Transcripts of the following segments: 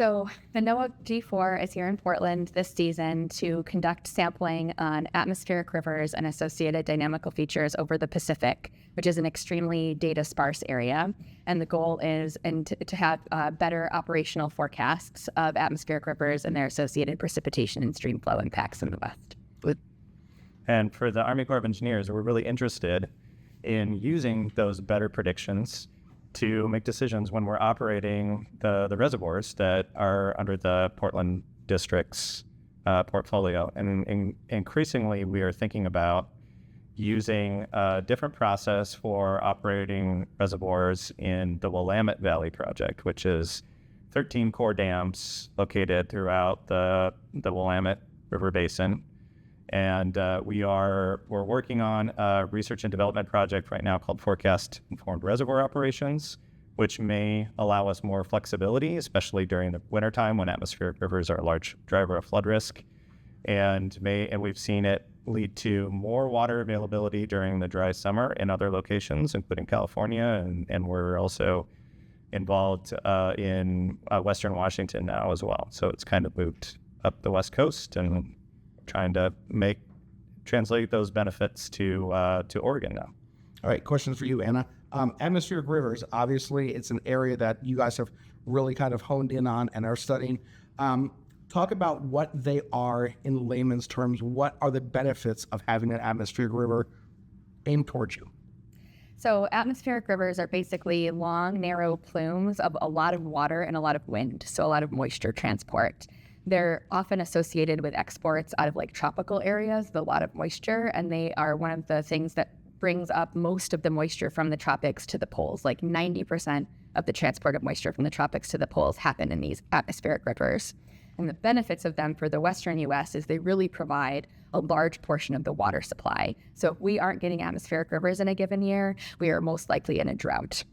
So the NOAA G4 is here in Portland this season to conduct sampling on atmospheric rivers and associated dynamical features over the Pacific, which is an extremely data sparse area. And the goal is to have better operational forecasts of atmospheric rivers and their associated precipitation and stream flow impacts in the West. And for the Army Corps of Engineers, we're really interested in using those better predictions to make decisions when we're operating the reservoirs that are under the Portland District's portfolio. And increasingly, we are thinking about using a different process for operating reservoirs in the Willamette Valley project, which is 13 core dams located throughout the Willamette River Basin. And we're working on a research and development project right now called Forecast Informed Reservoir Operations, which may allow us more flexibility, especially during the wintertime when atmospheric rivers are a large driver of flood risk. And we've seen it lead to more water availability during the dry summer in other locations, including California. And we're also involved in Western Washington now as well. So it's kind of moved up the West Coast and trying to translate those benefits to Oregon now. All right, questions for you, Anna. Atmospheric rivers, obviously, it's an area that you guys have really kind of honed in on and are studying. Talk about what they are in layman's terms. What are the benefits of having an atmospheric river aimed towards you? So atmospheric rivers are basically long, narrow plumes of a lot of water and a lot of wind, so a lot of moisture transport. They're often associated with exports out of like tropical areas with a lot of moisture, and they are one of the things that brings up most of the moisture from the tropics to the poles. Like 90% of the transport of moisture from the tropics to the poles happen in these atmospheric rivers. And the benefits of them for the Western U.S. is they really provide a large portion of the water supply. So if we aren't getting atmospheric rivers in a given year, we are most likely in a drought.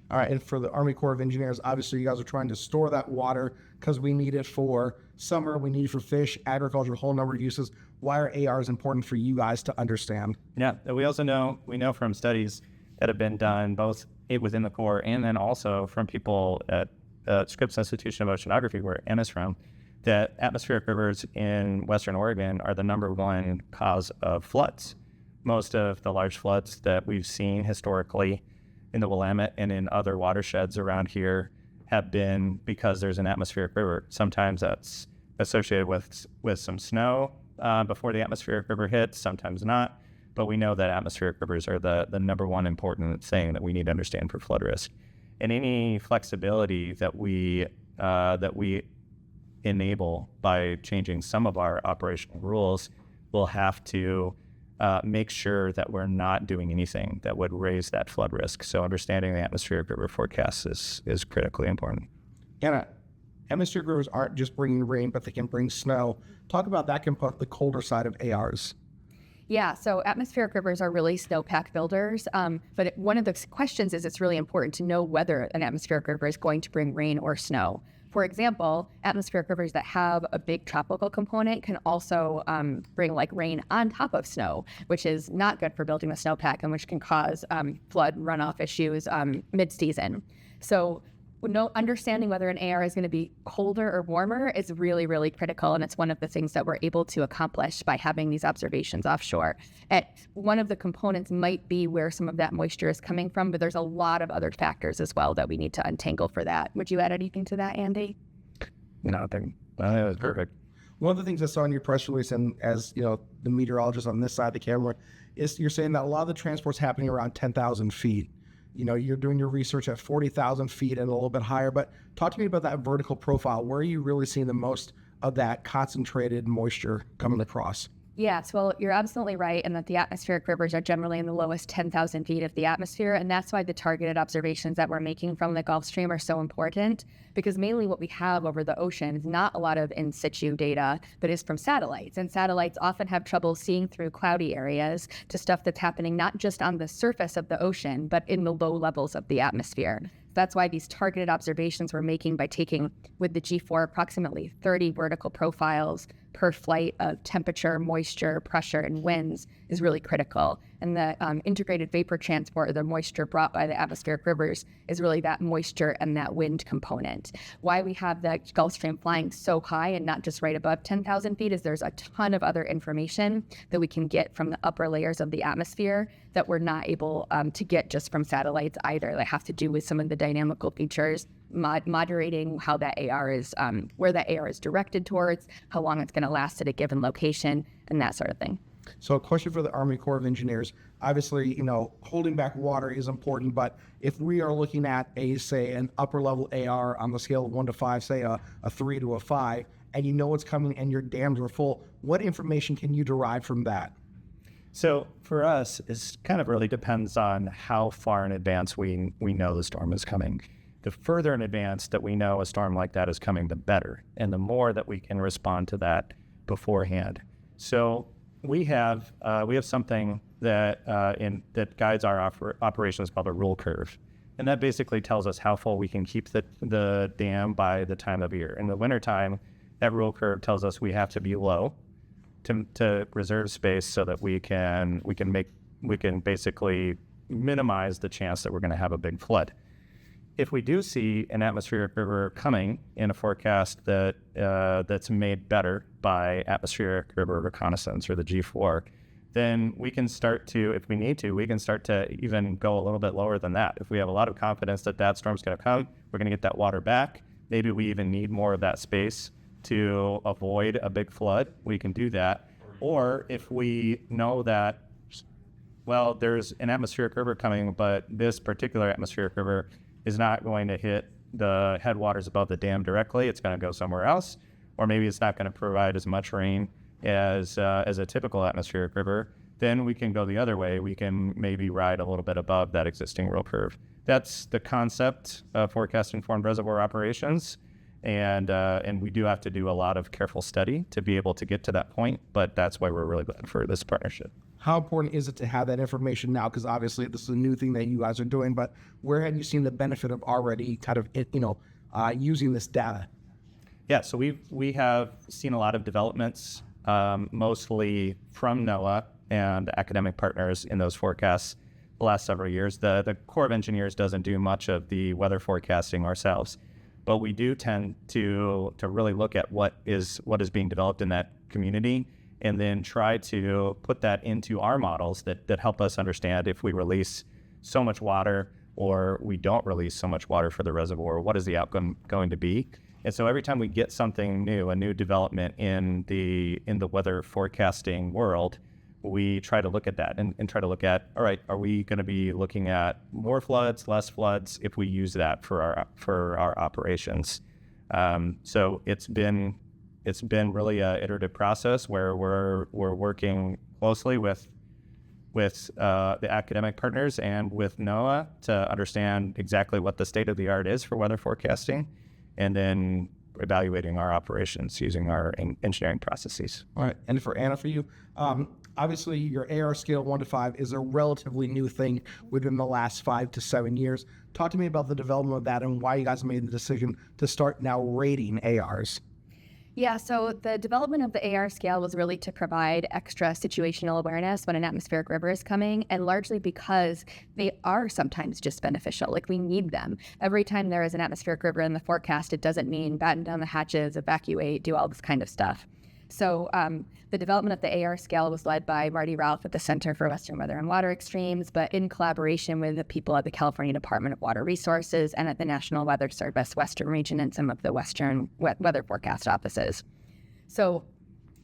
All right, and for the Army Corps of Engineers, obviously you guys are trying to store that water because we need it for summer, we need it for fish, agriculture, a whole number of uses. Why are ARs important for you guys to understand? Yeah, we know from studies that have been done both within the Corps and then also from people at Scripps Institution of Oceanography, where Anna's from, that atmospheric rivers in Western Oregon are the #1 cause of floods. Most of the large floods that we've seen historically in the Willamette and in other watersheds around here have been because there's an atmospheric river. Sometimes that's associated with some snow before the atmospheric river hits, sometimes not. But we know that atmospheric rivers are the #1 important thing that we need to understand for flood risk. And any flexibility that we enable by changing some of our operational rules will have to make sure that we're not doing anything that would raise that flood risk. So understanding the atmospheric river forecasts is critically important. Anna, atmospheric rivers aren't just bringing rain, but they can bring snow. Talk about that component, the colder side of ARs. Yeah, so atmospheric rivers are really snowpack builders. But one of the questions is it's really important to know whether an atmospheric river is going to bring rain or snow. For example, atmospheric rivers that have a big tropical component can also bring like rain on top of snow, which is not good for building the snowpack and which can cause flood runoff issues mid-season. So understanding whether an AR is going to be colder or warmer is really, really critical. And it's one of the things that we're able to accomplish by having these observations offshore. And one of the components might be where some of that moisture is coming from, but there's a lot of other factors as well that we need to untangle for that. Would you add anything to that, Andy? No, I think that was perfect. One of the things I saw in your press release, and as you know, the meteorologist on this side of the camera, is you're saying that a lot of the transport's happening around 10,000 feet. You know, you're doing your research at 40,000 feet and a little bit higher, but talk to me about that vertical profile. Where are you really seeing the most of that concentrated moisture coming across? Yes, well, you're absolutely right in that the atmospheric rivers are generally in the lowest 10,000 feet of the atmosphere, and that's why the targeted observations that we're making from the Gulf Stream are so important, because mainly what we have over the ocean is not a lot of in situ data, but is from satellites, and satellites often have trouble seeing through cloudy areas to stuff that's happening not just on the surface of the ocean, but in the low levels of the atmosphere. That's why these targeted observations we're making by taking with the G4 approximately 30 vertical profiles per flight of temperature, moisture, pressure, and winds is really critical. And the integrated vapor transport, or the moisture brought by the atmospheric rivers, is really that moisture and that wind component. Why we have the Gulf Stream flying so high and not just right above 10,000 feet is there's a ton of other information that we can get from the upper layers of the atmosphere that we're not able to get just from satellites either. That have to do with some of the dynamical features, moderating how that AR is, where that AR is directed towards, how long it's going to last at a given location, and that sort of thing. So a question for the Army Corps of Engineers. Obviously, holding back water is important, but if we are looking at say an upper level AR on the scale of 1 to 5, say a 3 to a 5, and you know it's coming and your dams are full, what information can you derive from that? So for us, it kind of really depends on how far in advance we know the storm is coming. The further in advance that we know a storm like that is coming, the better, and the more that we can respond to that beforehand. So we have something that that guides our operations called a rule curve, and that basically tells us how full we can keep the dam by the time of year. In the wintertime, that rule curve tells us we have to be low to reserve space so that we can basically minimize the chance that we're going to have a big flood. If we do see an atmospheric river coming in a forecast that's made better by Atmospheric River Reconnaissance, or the G4, then we can start to, if we need to, we can start to even go a little bit lower than that. If we have a lot of confidence that that storm's going to come, we're going to get that water back. Maybe we even need more of that space to avoid a big flood, we can do that. Or if we know that, well, there's an atmospheric river coming, but this particular atmospheric river is not going to hit the headwaters above the dam directly, it's going to go somewhere else, or maybe it's not going to provide as much rain as a typical atmospheric river, then we can go the other way. We can maybe ride a little bit above that existing rule curve. That's the concept of forecast-informed reservoir operations. And we do have to do a lot of careful study to be able to get to that point, but that's why we're really glad for this partnership. How important is it to have that information now? Because obviously this is a new thing that you guys are doing, but where have you seen the benefit of already kind of using this data? Yeah, so we have seen a lot of developments, mostly from NOAA and academic partners in those forecasts the last several years. The Corps of Engineers doesn't do much of the weather forecasting ourselves, but we do tend to really look at what is being developed in that community, and then try to put that into our models that help us understand if we release so much water or we don't release so much water for the reservoir, what is the outcome going to be? And so every time we get something new, a new development in the weather forecasting world, we try to look at that and try to look at, all right, are we going to be looking at more floods, less floods if we use that for our operations? So it's been really an iterative process where we're working closely with the academic partners and with NOAA to understand exactly what the state of the art is for weather forecasting, and then evaluating our operations using our engineering processes. All right, and for Anna, for you, obviously your AR scale 1 to 5 is a relatively new thing within the last 5 to 7 years. Talk to me about the development of that and why you guys made the decision to start now rating ARs. Yeah, so the development of the AR scale was really to provide extra situational awareness when an atmospheric river is coming, and largely because they are sometimes just beneficial. Like, we need them. Every time there is an atmospheric river in the forecast, it doesn't mean batten down the hatches, evacuate, do all this kind of stuff. So the development of the AR scale was led by Marty Ralph at the Center for Western Weather and Water Extremes, but in collaboration with the people at the California Department of Water Resources and at the National Weather Service Western Region and some of the Western weather forecast offices. So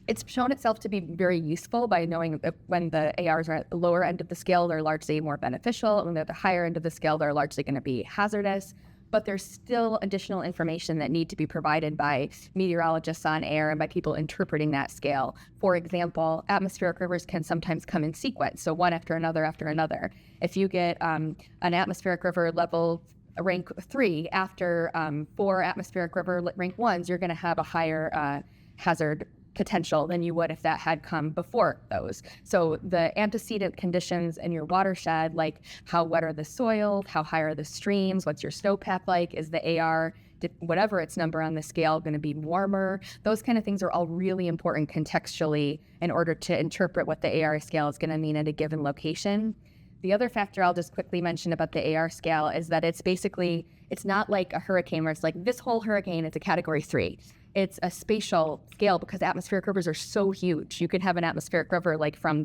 it's shown itself to be very useful by knowing that when the ARs are at the lower end of the scale, they're largely more beneficial. And when they're at the higher end of the scale, they're largely going to be hazardous. But there's still additional information that need to be provided by meteorologists on air and by people interpreting that scale. For example, atmospheric rivers can sometimes come in sequence, so one after another after another. If you get an atmospheric river level rank 3 after 4 atmospheric river rank 1s, you're going to have a higher hazard potential than you would if that had come before those. So the antecedent conditions in your watershed, like how wet are the soil, how high are the streams, what's your snowpack like, is the AR whatever its number on the scale, going to be warmer. Those kind of things are all really important contextually in order to interpret what the AR scale is going to mean at a given location. The other factor I'll just quickly mention about the AR scale is that it's not like a hurricane where it's like this whole hurricane is a category 3. It's a spatial scale because atmospheric rivers are so huge. You could have an atmospheric river like from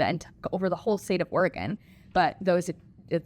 over the whole state of Oregon, but those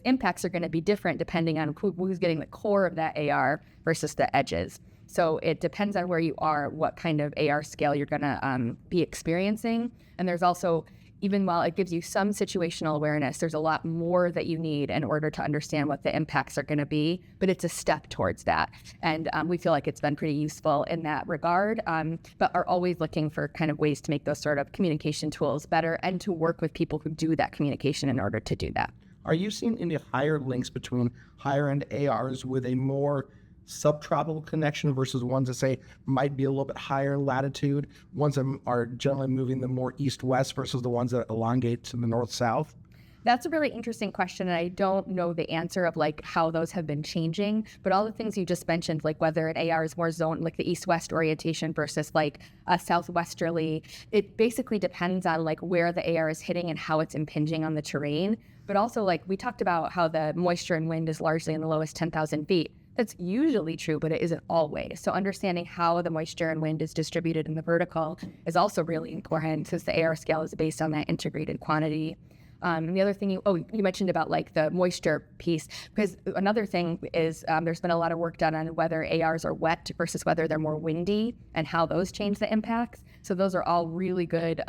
impacts are going to be different depending on who's getting the core of that AR versus the edges. So it depends on where you are, what kind of AR scale you're going to be experiencing. And there's also, even while it gives you some situational awareness, there's a lot more that you need in order to understand what the impacts are going to be, but it's a step towards that. And we feel like it's been pretty useful in that regard, but are always looking for kind of ways to make those sort of communication tools better and to work with people who do that communication in order to do that. Are you seeing any higher links between higher end ARs with a more subtropical connection versus ones that say might be a little bit higher latitude, ones that are generally moving the more east-west versus the ones that elongate to the north-south? That's a really interesting question, and I don't know the answer of like how those have been changing, but all the things you just mentioned, like whether an AR is more zone, like the east-west orientation versus like a southwesterly, it basically depends on like where the AR is hitting and how it's impinging on the terrain. But also, like we talked about how the moisture and wind is largely in the lowest 10,000 feet. That's usually true, but it isn't always. So understanding how the moisture and wind is distributed in the vertical is also really important since the AR scale is based on that integrated quantity. The other thing you mentioned about like the moisture piece, because another thing is there's been a lot of work done on whether ARs are wet versus whether they're more windy and how those change the impacts. So those are all really good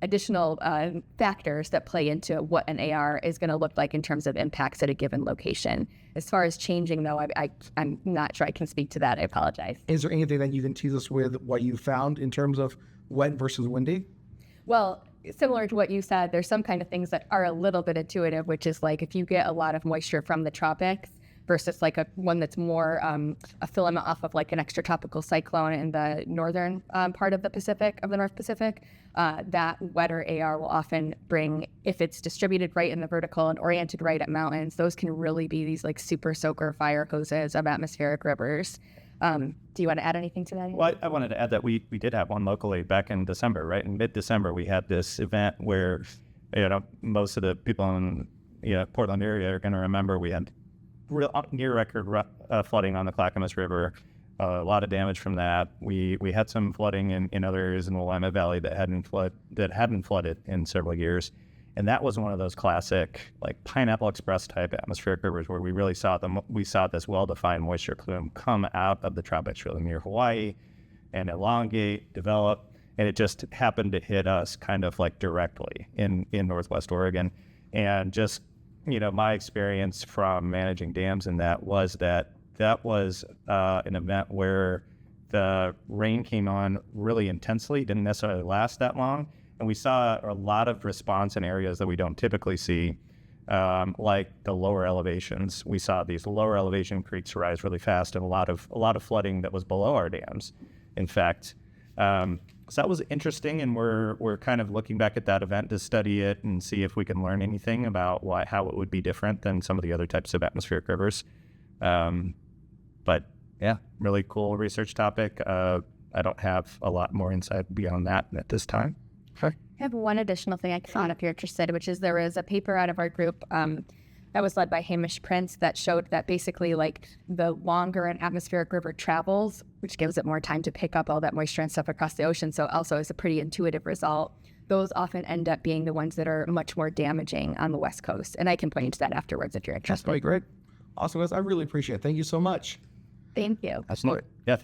additional factors that play into what an AR is going to look like in terms of impacts at a given location. As far as changing, though, I'm not sure I can speak to that. I apologize. Is there anything that you can tease us with what you found in terms of wet versus windy? Well, similar to what you said, there's some kind of things that are a little bit intuitive, which is like if you get a lot of moisture from the tropics versus like one that's more a filament off of like an extratropical cyclone in the northern part of the North Pacific, that wetter AR will often bring, if it's distributed right in the vertical and oriented right at mountains, those can really be these like super soaker fire hoses of atmospheric rivers. Do you want to add anything to that? Well, I wanted to add that we did have one locally back in December, right? In mid-December, we had this event where, most of the people in Portland area are going to remember we had real near record flooding on the Clackamas River. A lot of damage from that. We had some flooding in other areas in the Willamette Valley that hadn't flooded in several years. And that was one of those classic, like Pineapple Express type atmospheric rivers where we really saw this well-defined moisture plume come out of the tropics really near Hawaii and elongate, develop, and it just happened to hit us kind of like directly in Northwest Oregon. And just, my experience from managing dams in that was an event where the rain came on really intensely, didn't necessarily last that long. And we saw a lot of response in areas that we don't typically see, like the lower elevations. We saw these lower elevation creeks rise really fast, and a lot of flooding that was below our dams. In fact, so that was interesting, and we're kind of looking back at that event to study it and see if we can learn anything about how it would be different than some of the other types of atmospheric rivers. But yeah, really cool research topic. I don't have a lot more insight beyond that at this time. I have one additional thing I thought if you're interested, which is there was a paper out of our group that was led by Hamish Prince that showed that basically like the longer an atmospheric river travels, which gives it more time to pick up all that moisture and stuff across the ocean, so also is a pretty intuitive result, those often end up being the ones that are much more damaging on the West Coast. And I can point you to that afterwards if you're interested. That's really great. Awesome, guys. I really appreciate it. Thank you so much. Thank you. Absolutely. Yeah.